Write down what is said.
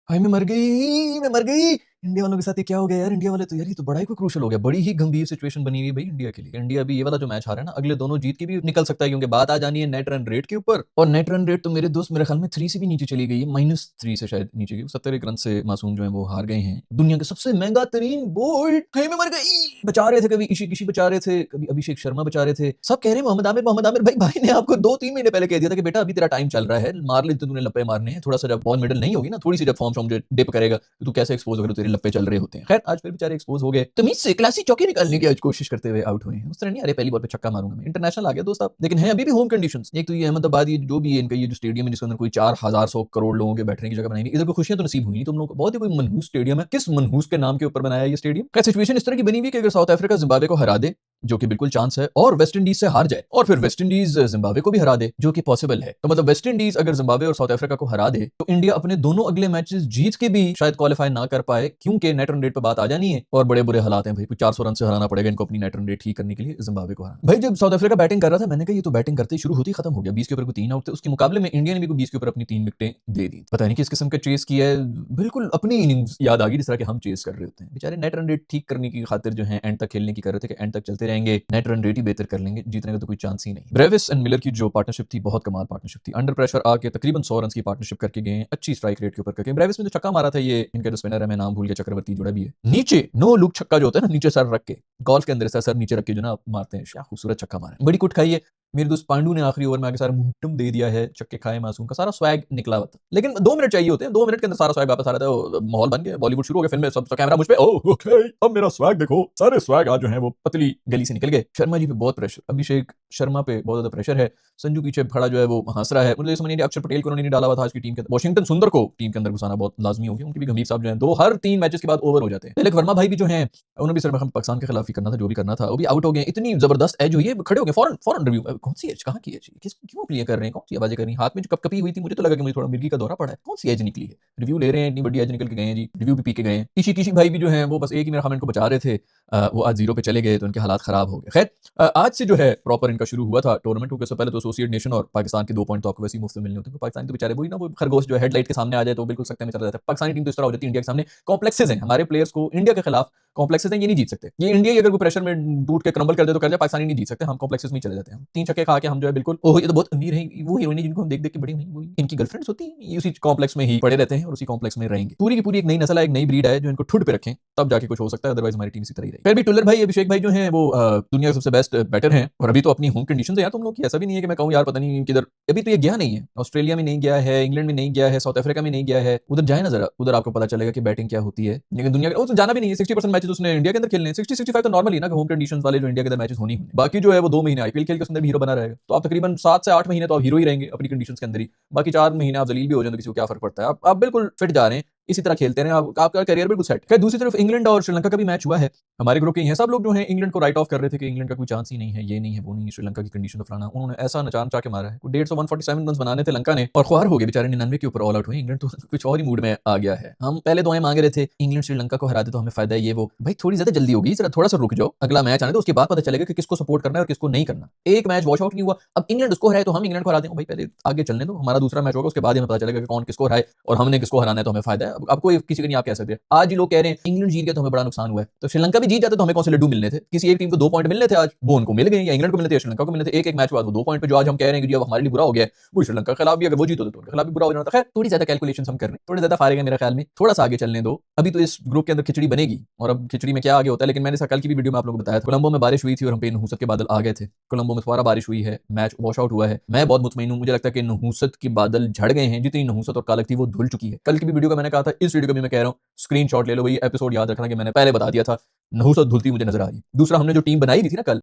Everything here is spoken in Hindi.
हाय मैं मर गई। इंडिया वालों के साथ ये क्या हो गया यार? इंडिया वाले तो यार ये तो बड़ा ही कोई क्रूशल हो गया। बड़ी ही गंभीर सिचुएशन बनी हुई है भाई इंडिया के लिए। इंडिया भी ये वाला जो मैच हारा है ना, अगले दोनों जीत के भी निकल सकता है, क्योंकि बात आ जानी है नेट रन रेट के ऊपर। और नेट रन रेट तो मेरे दोस्त मेरे ख्याल में 3 से भी नीचे चली गई है, -3 से शायद नीचे गई। 71 रन से मासूम जो है वो हार गए हैं। दुनिया के सबसे महंगा तरीन बोल्ड कहीं में मर गई। बचा रहे थे, कभी ईशी किशी बचा रहे थे, कभी अभिषेक शर्मा बचा रहे थे। सब कह रहे हैं मोहम्मद आमिर। भाई भाई ने आपको 2-3 महीने पहले कह दिया था कि बेटा अभी तेरा टाइम चल रहा है, मार ले तो तूने लप्पे मारने हैं। थोड़ा सा जब बॉल मिडल नहीं होगी ना, थोड़ी सी जब फॉर्म जो डिप करेगा तो तू कैसे एक्सपोज होगा, तेरे लप्पे चल रहे होते हैं। खैर आज फिर बेचारे एक्सपोज हो गए, तमीज से क्लासी चौके निकालने की आज कोशिश करते हुए आउट हुए हैं। उस तरह नहीं, अरे पहली बॉल पे छक्का मारूंगा मैं, इंटरनेशनल आ गया दोस्त आप। लेकिन है अभी भी होम कंडीशंस। एक तो ये अहमदाबाद, ये जो भी है इनका, ये जो स्टेडियम है जिसके अंदर कोई 4,100 करोड़ लोगों के बैठने की जगह बनाई हुई, इधर को खुशियां तो नसीब हुई नहीं तुम लोगों को। बहुत ही कोई मनहूस स्टेडियम है, किस मनहूस के नाम के ऊपर बनाया ये स्टेडियम। क्या सिचुएशन इस तरह की बनी हुई है कि अगर साउथ अफ्रीका जिम्बाब्वे को हरा दे, जो कि बिल्कुल चांस है, और वेस्ट इंडीज से हार जाए, और फिर वेस्ट इंडीज जिम्बाब्वे को भी हरा दे, जो कि पॉसिबल है, तो मतलब वेस्ट इंडीज अगर जिम्बाब्वे और साउथ अफ्रीका को हरा दे तो इंडिया अपने दोनों अगले मैचेस जीत के भी शायद क्वालिफाई ना कर पाए, क्योंकि नेट रन रेट पे बात आ जानी है और बड़े बुरे हालात हैं भाई। 400 रन से हराना पड़ेगा इनको अपनी नेट रन रेट ठीक करने के लिए जिम्बाब्वे को हराना। भाई जब साउथ अफ्रीका बैटिंग कर रहा था, मैंने कहा ये तो बैटिंग करते ही शुरू होती खत्म हो गया। 20 के ऊपर 3 आउट थे, उसके मुकाबले में इंडिया ने भी 20 के ऊपर अपनी 3 विकेटें दे दी। पता नहीं किस किस्म का चेस किया है, बिल्कुल अपनी इनिंग्स याद आ गई जिस तरह के हम चेस कर रहे होते हैं। बेचारे नेट रन रेट ठीक करने की खातिर जो है एंड तक खेलने की कर रहे थे कि एंड तक चलते रहेंगे, नेट रन रेट ही बेहतर कर लेंगे, जीतने का तो कोई चांस ही नहीं। ब्रेविस एंड मिलर की जो पार्टनरशिप थी, बहुत कमाल पार्टनरशिप थी। अंडर प्रेशर आके तकरीबन 100 रन की पार्टनरशिप करके गए, अच्छी स्ट्राइक रेट के ऊपर करके। ब्रेविस ने जो छक्का मारा था, ये इनका जो स्पिनर है, मैं नाम भूल गया, चक्रवर्ती जुड़ा भी है, नीचे नो लुक छक्का जो होता है ना, नीचे सर रख के, गोल्फ के अंदर सर नीचे रख के जो ना मारते हैं, क्या खूबसूरत छक्का मारा, बड़ी कुट खाई है। मेरे दोस्त पांडू ने आखिरी ओवर में आके सारा मुहट्टम दे दिया है, चक्के खाए मासूम का, सारा स्वैग निकला हुआ था। लेकिन 2 मिनट चाहिए होते हैं, 2 मिनट के अंदर सारा स्वैग वापस आ रहा था। माहौल बन गया, बॉलीवुड शुरू हो गया, फिल्म में सब कैमरा मुझ पे, ओह ओके अब मेरा स्वैग देखो। सारे स्वैग आज जो है वो पतली गली से निकल गए। शर्मा जी पे बहुत प्रेशर, अभिषेक शर्मा पे बहुत ज्यादा प्रेशर है। संजू पीछे खड़ा जो है वो हंस रहा है। मुझे ये समझ नहीं, अक्षर पटेल को उन्होंने नहीं डाला हुआ था आज की टीम के, वॉशिंगटन सुंदर को टीम के अंदर घुसाना बहुत लाजमी हो गया। उनकी भी गंभीर साहब जो है, दो हर 3 मैचेस के बाद ओवर हो जाते हैं। तिलक वर्मा भाई भी जो है, उन्होंने भी सिर्फ पाकिस्तान के खिलाफ ही करना था जो भी करना था, वो भी आउट हो गए। इतनी जबरदस्त एज हुई है, खड़े हो गए फौरन फौरन रिव्यू, कौन सी एज, कहाँ की एज, किस क्यों प्ले कर रहे हैं, कौन सी आवाजें कर रही हैं, हाथ में जो कपकपी हुई थी, मुझे तो लगा कि मुझे थोड़ा मिर्गी का दौरा पड़ा है, कौन सी एज निकली है, रिव्यू ले रहे हैं, इतनी बड़ी एज निकल के गए हैं जी, रिव्यू भी पी के गए हैं। किसी किसी भाई भी जो है वो बस एक ही मेरा कमेंट को बचा रहे थे, वो आज 0 पे चले गए तो उनके हालात खराब हो गए। खैर आज से जो है प्रॉपर इनका शुरू हुआ था टूर्नामेंट, क्योंकि उससे पहले तो एसोसिएट नेशन और पाकिस्तान के 2 पॉइंट तो आपको वैसे ही मुफ्त में मिलने होते हैं। पाकिस्तान तो बेचारे वही ना, वो खरगोश जो हेडलाइट के सामने आ जाए तो बिल्कुल सकते में चला जाता है। पाकिस्तानी टीम तो इस तरह हो जाती है इंडिया के सामने, कॉम्प्लेक्सेस हैं हमारे प्लेयर्स को, इंडिया के खिलाफ कॉम्प्लेक्सेस हैं, ये नहीं जीत सकते। ये इंडिया ही अगर कोई प्रेशर में टूट के क्रम्बल कर दे तो कर जाए, पाकिस्तानी नहीं जीत सकते, हम कॉम्प्लेक्सेस में चले जाते हैं। 3 छक्के खा के हम जो है बिल्कुल, ओह ये तो बहुत अमीर है, वो हीरोइन जिनको हम देख देख के बड़ी हुई, वही इनकी गर्लफ्रेंड्स होती है, ये उसी कॉम्प्लेक्स में ही पड़े रहते हैं और उसी कॉम्प्लेक्स में रहेंगे। पूरी की पूरी एक नई नस्ल है, एक नई ब्रीड है, जो इनको ठुड पे रखें तब जाके कुछ हो सकता है, अदरवाइज हमारी टीम इसी तरह ही रहेगी। फिर भी टुल्लर भाई, अभिषेक भाई जो है वो दुनिया के सबसे बेस्ट बैटर हैं, और अभी तो अपनी होम कंडीशन है यार तुम लोग की। ऐसा भी नहीं है कि मैं कहूँ यार पता नहीं किधर, अभी तो ये गया नहीं है, ऑस्ट्रेलिया में नहीं गया है, इंग्लैंड में नहीं गया है, साउथ अफ्रीका में नहीं गया है, उधर जाए ना जरा, उधर आपको पता चलेगा कि बैटिंग क्या होती है। लेकिन दुनिया के, वो तो जाना भी नहीं है, 60% मैचेस उसने इंडिया के अंदर खेलने हैं, 60-65 तो नॉर्मली ना, होम कंडीशन वाले जो इंडिया के अंदर मैचेस होनी होने, बाकी जो है वो 2 महीने आईपीएल खेल के अंदर भी हीरो बना रहेगा, तो आप तकरीबन 7 से 8 महीने तो आप हीरो ही रहेंगे अपनी कंडीशन के अंदर ही। बाकी 4 महीने आप जलील भी हो जाए तो किसी को क्या फर्क पड़ता है, आप बिल्कुल फिट जा रहे हैं, इसी तरह खेलते रहे, आपका करियर बिल्कुल सेट। खैर दूसरी तरफ इंग्लैंड और श्रीलंका का भी मैच हुआ है, हमारे ग्रुप के हैं सब लोग जो हैं इंग्लैंड को राइट ऑफ कर रहे थे कि इंग्लैंड का कोई चांस ही नहीं है, ये नहीं है, वो नहीं है, श्रीलंका की कंडीशन तो फलाना, उन्होंने ऐसा नचान चा के मारा है, 150 147 रन बनाने थे लंका ने और ख्वार हो गए बेचारे, 99 के ऊपर ऑल आउट हुए। इंग्लैंड तो कुछ और ही मूड में आ गया है। हम पहले दुआएं मांग रहे थे इंग्लैंड श्रीलंका को हरा दे तो हमें फायदा है, ये वो भाई थोड़ी ज्यादा जल्दी होगी, जरा थोड़ा सा रुक जाओ, अगला मैच आने दो, उसके बाद पता चलेगा कि किसको सपोर्ट करना है और किसको नहीं करना। एक मैच वॉश आउट नहीं हुआ, अब इंग्लैंड उसको हराए तो हम इंग्लैंड को हरा देंगे, भाई पहले आगे चलने दो, हमारा दूसरा मैच होगा, उसके बाद हमें पता चलेगा कि कौन किसको हराए और हमने किसको हराना है, तो हमें फायदा है। अब कोई किसी को नहीं आप कह सकते। आज ही लोग कह रहे हैं इंग्लैंड जीत गया तो हमें बड़ा नुकसान हुआ है, तो श्रीलंका भी जीत जाते तो हमें कौन से लड्डू मिलने थे, किसी एक टीम को 2 पॉइंट मिलने थे, आज वो उनको मिल गए, या इंग्लैंड को मिलने थे या श्रीलंका को मिलने थे। एक मैच बाद वो 2 पॉइंट पे जो आज हम कह रहे हैं कि जी अब हमारे लिए बुरा हो गया है, वो श्रीलंका के खिलाफ भी अगर वो जीतो तो उनके खिलाफ भी बुरा हो जाना था। खैर थोड़ी ज्यादा कैलकुलेशन हम कर रहे हैं, थोड़े ज्यादा फारेग है मेरे ख्याल में, थोड़ा सा आगे चलने दो, अभी तो इस ग्रुप के अंदर खिचड़ी बनेगी और अब खिचड़ी में क्या आगे होता है। लेकिन मैंने कल की भी वीडियो में आप लोगों को बताया था, कोलंबो में बारिश हुई थी और हम पे नहुसत के बादल आ गए थे। कोलंबो में दोबारा बारिश हुई है, मैच वॉश आउट हुआ है, मैं बहुत मुतमईन हूं, मुझे लगता है कि नहुसत के बादल झड़ गए हैं, जितनी नहुसत और कालक थी वो धुल चुकी है। कल की भी वीडियो का मैंने कहा था, इस वीडियो का भी मैं कह रहा हूं, स्क्रीनशॉट ले लो भाई, एपिसोड याद रखना कि मैंने पहले बता दिया था, नहुसत धुलती मुझे नजर आ रही है। दूसरा हमने जो टीम बनाई थी ना कल,